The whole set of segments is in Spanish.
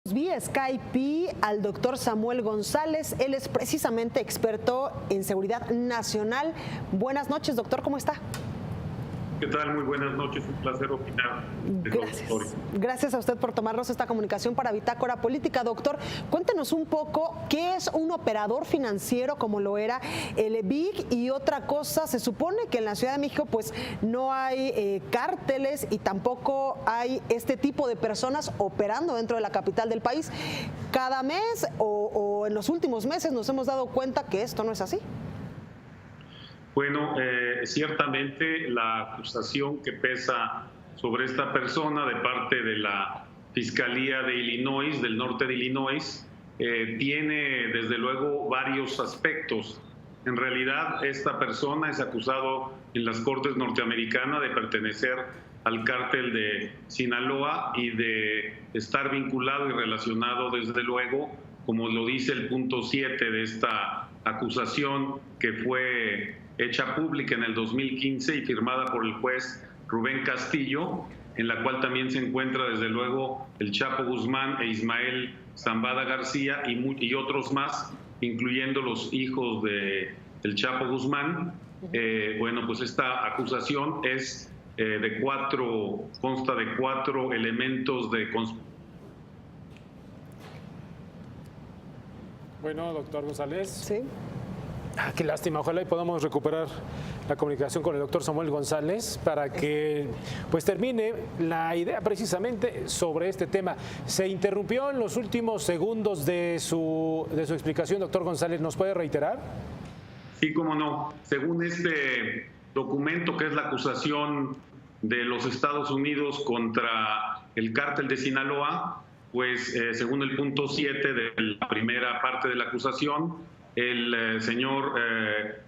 Vía Skype al doctor Samuel González. Él es precisamente experto en seguridad nacional. Buenas noches, doctor, ¿cómo está? ¿Qué tal? Muy buenas noches, un placer opinar. Gracias. Gracias a usted por tomarnos esta comunicación para Bitácora Política. Doctor, cuéntenos un poco qué es un operador financiero como lo era el BIG y otra cosa. Se supone que en la Ciudad de México pues no hay cárteles y tampoco hay este tipo de personas operando dentro de la capital del país. Cada mes o en los últimos meses nos hemos dado cuenta que esto no es así. Bueno, ciertamente la acusación que pesa sobre esta persona de parte de la Fiscalía de Illinois, del norte de Illinois, tiene desde luego varios aspectos. En realidad, esta persona es acusado en las Cortes norteamericanas de pertenecer al cártel de Sinaloa y de estar vinculado y relacionado desde luego, como lo dice el punto 7 de esta acusación que fue hecha pública en el 2015 y firmada por el juez Rubén Castillo, en la cual también se encuentra desde luego el Chapo Guzmán e Ismael Zambada García y otros más, incluyendo los hijos del Chapo Guzmán. Bueno, pues esta acusación es consta de cuatro elementos de conspiración. Bueno, doctor González. Sí. Qué lástima, ojalá y podamos recuperar la comunicación con el doctor Samuel González para que pues termine la idea precisamente sobre este tema. Se interrumpió en los últimos segundos de su explicación, doctor González, ¿nos puede reiterar? Sí, cómo no. Según este documento que es la acusación de los Estados Unidos contra el cártel de Sinaloa, pues según el punto 7 de la primera parte de la acusación, el señor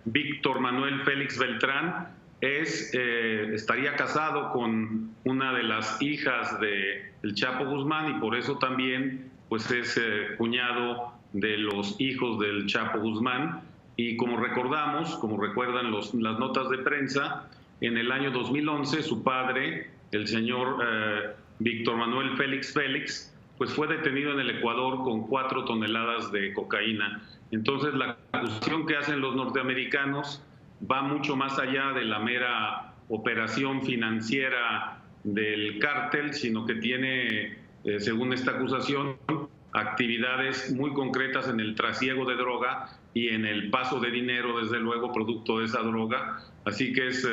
Víctor Manuel Félix Beltrán estaría casado con una de las hijas del Chapo Guzmán y por eso también pues es cuñado de los hijos del Chapo Guzmán. Y como recuerdan las notas de prensa, en el año 2011 su padre, el señor Víctor Manuel Félix, pues fue detenido en el Ecuador con 4 toneladas de cocaína. Entonces la acusación que hacen los norteamericanos va mucho más allá de la mera operación financiera del cártel, sino que tiene, según esta acusación, actividades muy concretas en el trasiego de droga y en el paso de dinero, desde luego, producto de esa droga. Así que es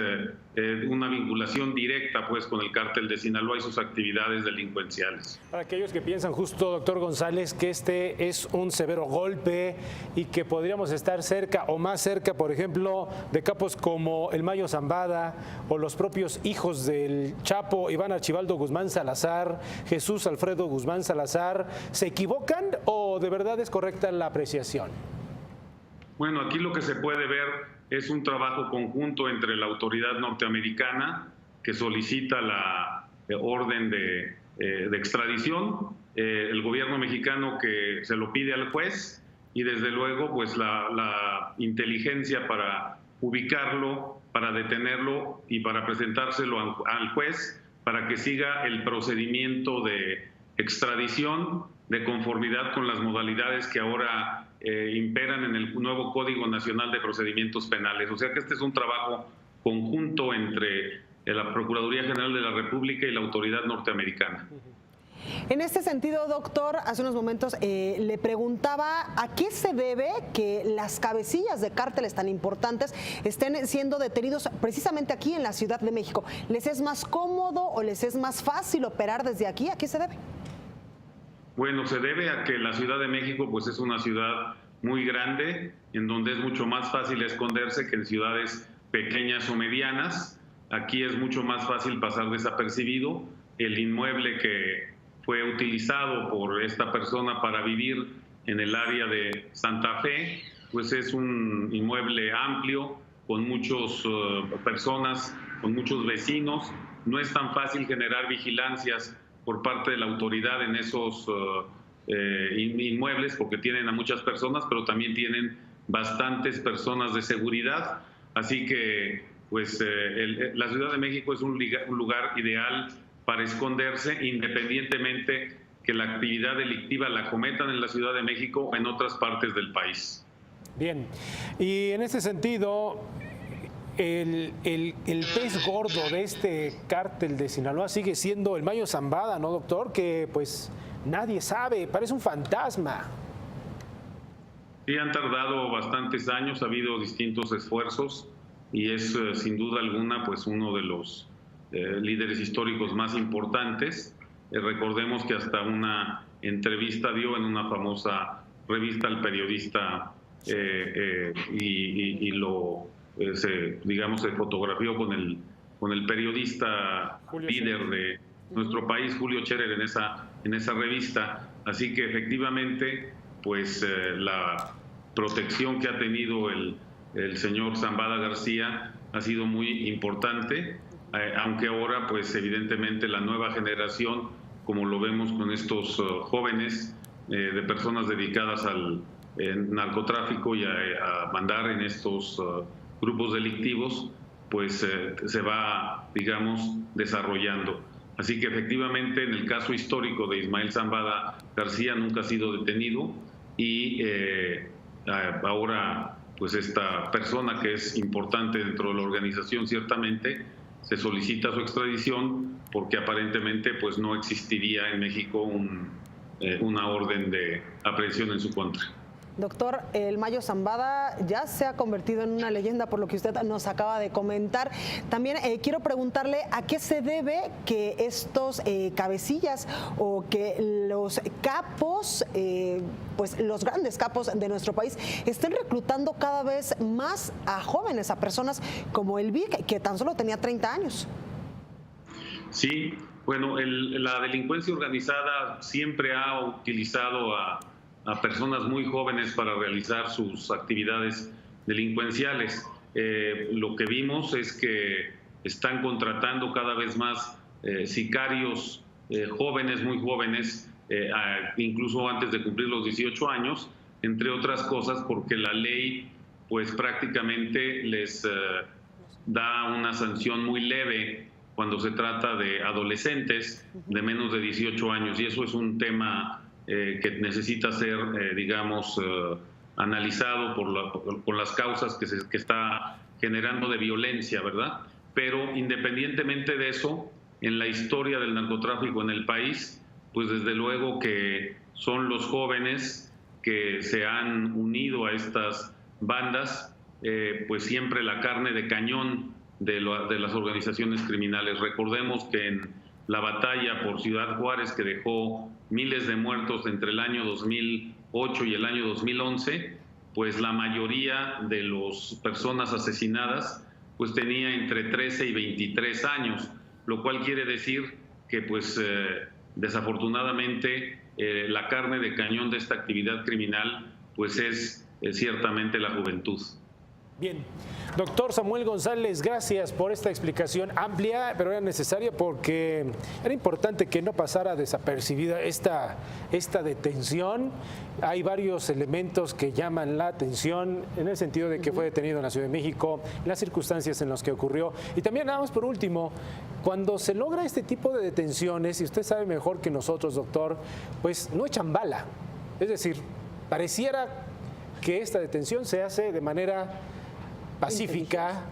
una vinculación directa pues con el cártel de Sinaloa y sus actividades delincuenciales. Para aquellos que piensan justo, doctor González, que este es un severo golpe y que podríamos estar cerca o más cerca, por ejemplo, de capos como el Mayo Zambada o los propios hijos del Chapo, Iván Archibaldo Guzmán Salazar, Jesús Alfredo Guzmán Salazar, ¿se equivocan o de verdad es correcta la apreciación? Bueno, aquí lo que se puede ver es un trabajo conjunto entre la autoridad norteamericana que solicita la orden de extradición, el gobierno mexicano que se lo pide al juez y desde luego pues la inteligencia para ubicarlo, para detenerlo y para presentárselo al juez para que siga el procedimiento de extradición de conformidad con las modalidades que ahora imperan en el nuevo Código Nacional de Procedimientos Penales. O sea que este es un trabajo conjunto entre la Procuraduría General de la República y la autoridad norteamericana. En este sentido, doctor, hace unos momentos le preguntaba a qué se debe que las cabecillas de cárteles tan importantes estén siendo detenidos precisamente aquí en la Ciudad de México. ¿Les es más cómodo o les es más fácil operar desde aquí? ¿A qué se debe? Bueno, se debe a que la Ciudad de México pues es una ciudad muy grande, en donde es mucho más fácil esconderse que en ciudades pequeñas o medianas. Aquí es mucho más fácil pasar desapercibido. El inmueble que fue utilizado por esta persona para vivir en el área de Santa Fe, pues es un inmueble amplio, con muchas personas, con muchos vecinos. No es tan fácil generar vigilancias por parte de la autoridad en esos inmuebles porque tienen a muchas personas, pero también tienen bastantes personas de seguridad. Así que pues la Ciudad de México es un lugar ideal para esconderse, independientemente que la actividad delictiva la cometan en la Ciudad de México o en otras partes del país. Bien, y en ese sentido, el pez gordo de este cártel de Sinaloa sigue siendo el Mayo Zambada, ¿no, doctor? Que pues nadie sabe, parece un fantasma. Sí, han tardado bastantes años, ha habido distintos esfuerzos y es sin duda alguna pues uno de los líderes históricos más importantes. Recordemos que hasta una entrevista dio en una famosa revista al periodista y se fotografió con el periodista líder de nuestro país, Julio Scherer, en esa revista. Así que efectivamente pues la protección que ha tenido el señor Zambada García ha sido muy importante, aunque ahora pues evidentemente la nueva generación, como lo vemos con estos jóvenes de personas dedicadas al narcotráfico y a mandar en estos grupos delictivos, pues se va, digamos, desarrollando. Así que efectivamente en el caso histórico de Ismael Zambada García nunca ha sido detenido y ahora pues esta persona que es importante dentro de la organización ciertamente se solicita su extradición porque aparentemente pues no existiría en México una orden de aprehensión en su contra. Doctor, el Mayo Zambada ya se ha convertido en una leyenda por lo que usted nos acaba de comentar. También quiero preguntarle a qué se debe que estos cabecillas o que los capos, pues los grandes capos de nuestro país estén reclutando cada vez más a jóvenes, a personas como el Vic, que tan solo tenía 30 años. Sí, bueno, la delincuencia organizada siempre ha utilizado a personas muy jóvenes para realizar sus actividades delincuenciales. Lo que vimos es que están contratando cada vez más sicarios jóvenes, muy jóvenes, incluso antes de cumplir los 18 años, entre otras cosas porque la ley pues prácticamente les da una sanción muy leve cuando se trata de adolescentes de menos de 18 años, y eso es un tema que necesita ser, analizado por las causas que está generando de violencia, ¿verdad? Pero independientemente de eso, en la historia del narcotráfico en el país, pues desde luego que son los jóvenes que se han unido a estas bandas, pues siempre la carne de cañón de las organizaciones criminales. Recordemos que en la batalla por Ciudad Juárez, que dejó miles de muertos entre el año 2008 y el año 2011, pues la mayoría de las personas asesinadas pues tenía entre 13 y 23 años, lo cual quiere decir que pues desafortunadamente la carne de cañón de esta actividad criminal pues es ciertamente la juventud. Bien, doctor Samuel González, gracias por esta explicación amplia, pero era necesaria porque era importante que no pasara desapercibida esta detención. Hay varios elementos que llaman la atención en el sentido de que fue detenido en la Ciudad de México, las circunstancias en las que ocurrió. Y también, nada más por último, cuando se logra este tipo de detenciones, y usted sabe mejor que nosotros, doctor, pues no echan bala. Es decir, pareciera que esta detención se hace de manera pacífica,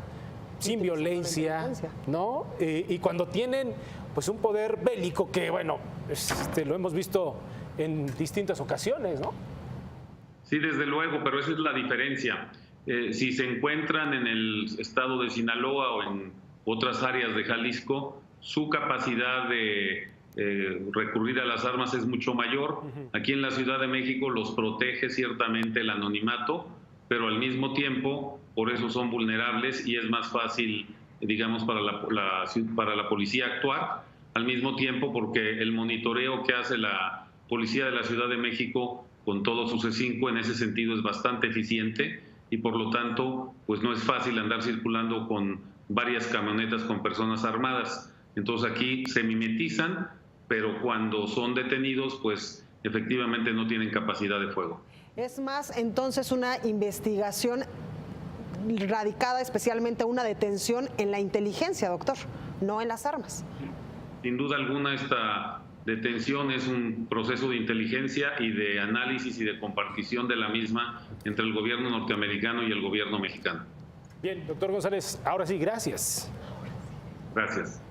sin violencia, ¿no? Y cuando tienen pues un poder bélico que, bueno, lo hemos visto en distintas ocasiones, ¿no? Sí, desde luego, pero esa es la diferencia. Si se encuentran en el estado de Sinaloa o en otras áreas de Jalisco, su capacidad de recurrir a las armas es mucho mayor. Aquí en la Ciudad de México los protege ciertamente el anonimato, pero al mismo tiempo por eso son vulnerables y es más fácil, digamos, para la policía actuar, al mismo tiempo porque el monitoreo que hace la policía de la Ciudad de México con todo su C5 en ese sentido es bastante eficiente y por lo tanto pues no es fácil andar circulando con varias camionetas con personas armadas. Entonces aquí se mimetizan, pero cuando son detenidos pues efectivamente no tienen capacidad de fuego. Es más, entonces, una investigación radicada especialmente una detención en la inteligencia, doctor, no en las armas. Sin duda alguna esta detención es un proceso de inteligencia y de análisis y de compartición de la misma entre el gobierno norteamericano y el gobierno mexicano. Bien, doctor González, ahora sí, gracias. Gracias.